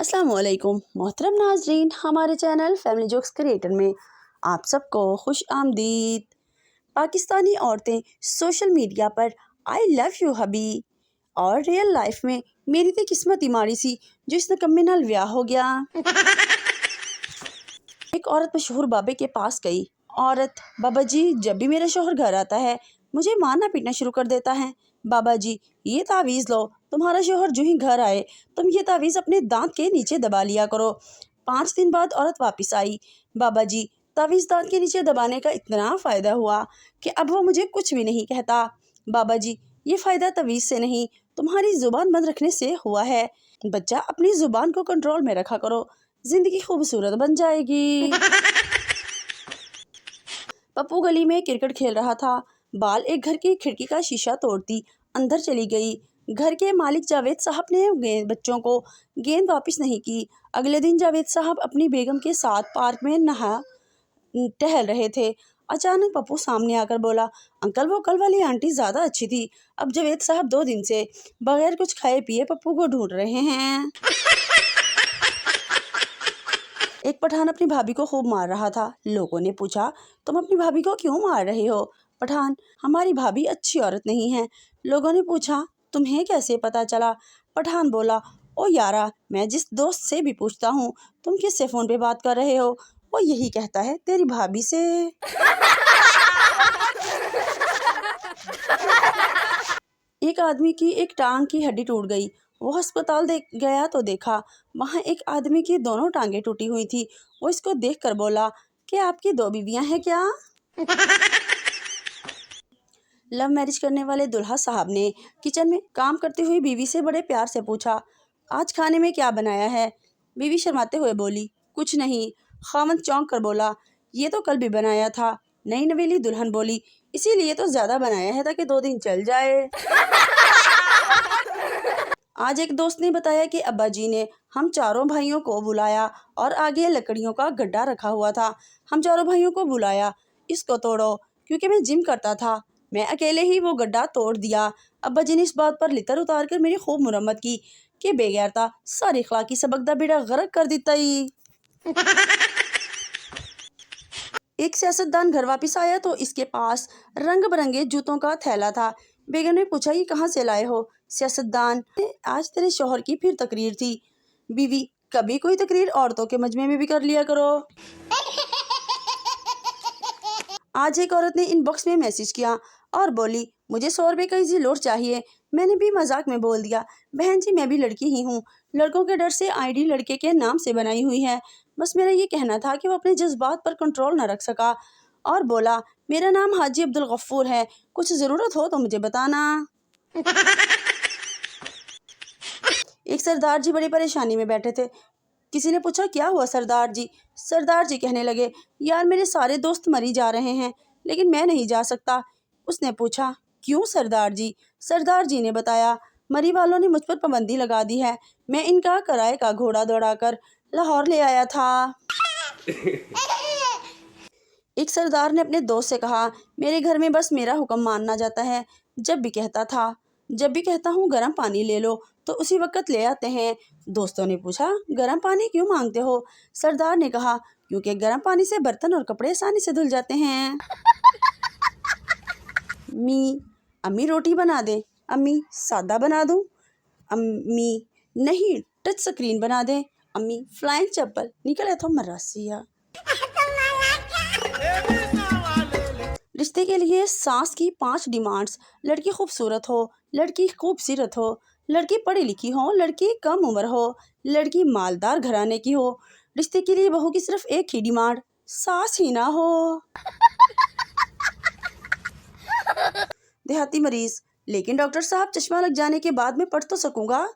अस्सलाम वालेकुम मोहतरम नाजरीन, हमारे चैनल फैमिली जोक्स क्रिएटर में आप सबको खुश आमदीद। पाकिस्तानी औरतें सोशल मीडिया पर आई लव यू हबी और रियल लाइफ में मेरी तो किस्मत ही माड़ी सी जो इस नकम्मे नाल ब्याह हो गया। एक औरत मशहूर बाबे के पास गई। औरत: बाबा जी, जब भी मेरा शौहर घर आता है मुझे मारना पीटना शुरू कर देता है। बाबा जी, ये तावीज़ लो, तुम्हारा शौहर जो ही घर आए तुम ये तावीज़ अपने दांत के नीचे दबा लिया करो। 5 दिन बाद औरत वापस आई। बाबा जी, तावीज़ दांत के नीचे दबाने का इतना फ़ायदा हुआ कि अब वो मुझे कुछ भी नहीं कहता। बाबा जी, ये फ़ायदा तावीज़ से नहीं, तुम्हारी ज़ुबान बंद रखने से हुआ है। बच्चा, अपनी ज़ुबान को कंट्रोल में रखा करो, ज़िंदगी खूबसूरत बन जाएगी। पप्पू गली में क्रिकेट खेल रहा था। बाल एक घर की खिड़की का शीशा तोड़ती अंदर चली गई। घर के मालिक जावेद साहब ने बच्चों को गेंद वापस नहीं की। अगले दिन जावेद साहब अपनी बेगम के साथ पार्क में टहल रहे थे। अचानक पप्पू सामने आकर बोला, अंकल, वो कल वाली आंटी ज़्यादा अच्छी थी। अब जावेद साहब 2 दिन से बगैर कुछ खाए पिए पप्पू को ढूंढ रहे हैं। एक पठान अपनी भाभी को खूब मार रहा था। लोगों ने पूछा, तुम अपनी भाभी को क्यों मार रहे हो? पठान: हमारी भाभी अच्छी औरत नहीं है। लोगों ने पूछा, तुम्हें कैसे पता चला? पठान बोला, ओ यारा, मैं जिस दोस्त से भी पूछता हूँ तुम किससे फ़ोन पे बात कर रहे हो, वो यही कहता है तेरी भाभी से। एक आदमी की एक टांग की हड्डी टूट गई। वो अस्पताल गया तो देखा वहाँ एक आदमी की दोनों टांगें टूटी हुई थी। वो इसको देखकर बोला कि आपकी 2 बीवियां हैं क्या? लव मैरिज करने वाले दुल्हा साहब ने किचन में काम करती हुई बीवी से बड़े प्यार से पूछा, आज खाने में क्या बनाया है? बीवी शर्माते हुए बोली, कुछ नहीं। खामद चौंक कर बोला, ये तो कल भी बनाया था। नई नवेली दुल्हन बोली, इसीलिए तो ज़्यादा बनाया है ताकि 2 दिन चल जाए। आज एक दोस्त ने बताया कि अब्बा जी ने हम चारों भाइयों को बुलाया और आगे लकड़ियों का गड्ढा रखा हुआ था। हम चारों भाइयों को बुलाया, इसको तोड़ो, क्योंकि मैं जिम करता था। मैं अकेले ही वो गड्ढा तोड़ दिया। अब्बा जी ने इस बात पर लितर उतार कर मेरी खूब मुरम्मत की कि बेगैरता सारी अखलाकी सबक दा बेड़ा गर्क कर देता ही। एक सियासतदान घर वापस आया तो इसके पास रंग बिरंगे जूतों का थैला था। बेगम ने पूछा, ये कहाँ से लाए हो? सियासतदान: आज तेरे शौहर की फिर तकरीर थी। बीवी: कभी कोई तकरीर औरतों के मजमे में भी कर लिया करो। आज एक औरत ने इनबॉक्स में मैसेज किया और बोली, मुझे 100 रुपये का इजी लोड चाहिए। मैंने भी मजाक में बोल दिया, बहन जी, मैं भी लड़की ही हूँ। लड़कों के डर से आईडी लड़के के नाम से बनाई हुई है। बस मेरा ये कहना था कि वो अपने जज्बात पर कंट्रोल न रख सका और बोला, मेरा नाम हाजी अब्दुल गफ्फूर है, कुछ ज़रूरत हो तो मुझे बताना। एक सरदार जी बड़ी परेशानी में बैठे थे। किसी ने पूछा, क्या हुआ सरदार जी? सरदार जी कहने लगे, यार, मेरे सारे दोस्त मरी जा रहे हैं लेकिन मैं नहीं जा सकता। उसने पूछा, क्यों सरदार जी? सरदार जी ने बताया, मरी वालों ने मुझ पर पाबंदी लगा दी है। मैं इनका किराए का घोड़ा दौड़ाकर लाहौर ले आया था। एक सरदार ने अपने दोस्त से कहा, मेरे घर में बस मेरा हुक्म मानना जाता है। जब भी कहता हूँ गर्म पानी ले लो तो उसी वक्त ले आते हैं। दोस्तों ने पूछा, गर्म पानी क्यों मांगते हो? सरदार ने कहा, क्योंकि गर्म पानी से बर्तन और कपड़े आसानी से धुल जाते हैं। अम्मी रोटी बना दे। अम्मी सादा बना दूं? अम्मी नहीं, टच स्क्रीन बना दे। अम्मी फ्लाइंग चप्पल निकले तो मरासिया। रिश्ते के लिए सास की 5 डिमांड्स: लड़की खूबसूरत हो, लड़की खूबसूरत हो, लड़की पढ़ी लिखी हो, लड़की कम उम्र हो, लड़की मालदार घराने की हो। रिश्ते के लिए बहू की सिर्फ एक ही डिमांड, सास ही ना हो। देहाती मरीज: लेकिन डॉक्टर साहब, चश्मा लग जाने के बाद मैं पढ़ तो सकूंगा?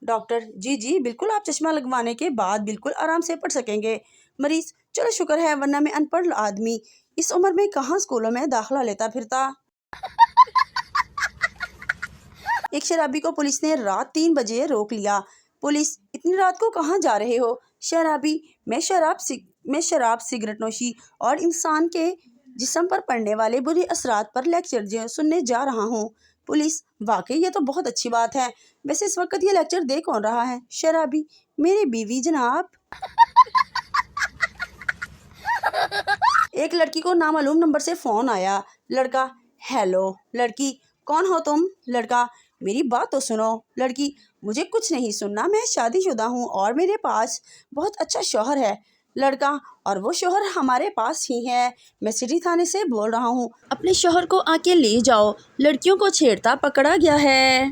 डॉक्टर: जी जी बिल्कुल, आप चश्मा लगवाने के बाद बिल्कुल आराम से पढ़ सकेंगे। मरीज: चलो शुक्र है, वरना मैं अनपढ़ आदमी इस उम्र में कहाँ स्कूलों में दाखिला लेता फिरता। एक शराबी को पुलिस ने रात 3 बजे रोक लिया। पुलिस: इतनी रात को कहाँ जा रहे हो? शराबी: मैं शराब, सिगरेट नोशी और इंसान के जिस्म पर पड़ने वाले बुरे असरात पर लेक्चर सुनने जा रहा हूँ। पुलिस: वाकई ये तो बहुत अच्छी बात है। वैसे इस वक्त ये लेक्चर दे कौन रहा है? शराबी: میری بیوی جناب۔ ایک لڑکی کو نامعلوم نمبر سے فون آیا۔ لڑکا: ہیلو۔ لڑکی: کون ہو تم؟ لڑکا: میری بات تو سنو۔ لڑکی: مجھے کچھ نہیں سننا، میں شادی شدہ ہوں اور میرے پاس بہت اچھا شوہر ہے۔ لڑکا: اور وہ شوہر ہمارے پاس ہی ہے، میں سٹی تھانے سے بول رہا ہوں، اپنے شوہر کو آ کے لے جاؤ، لڑکیوں کو چھیڑتا پکڑا گیا ہے۔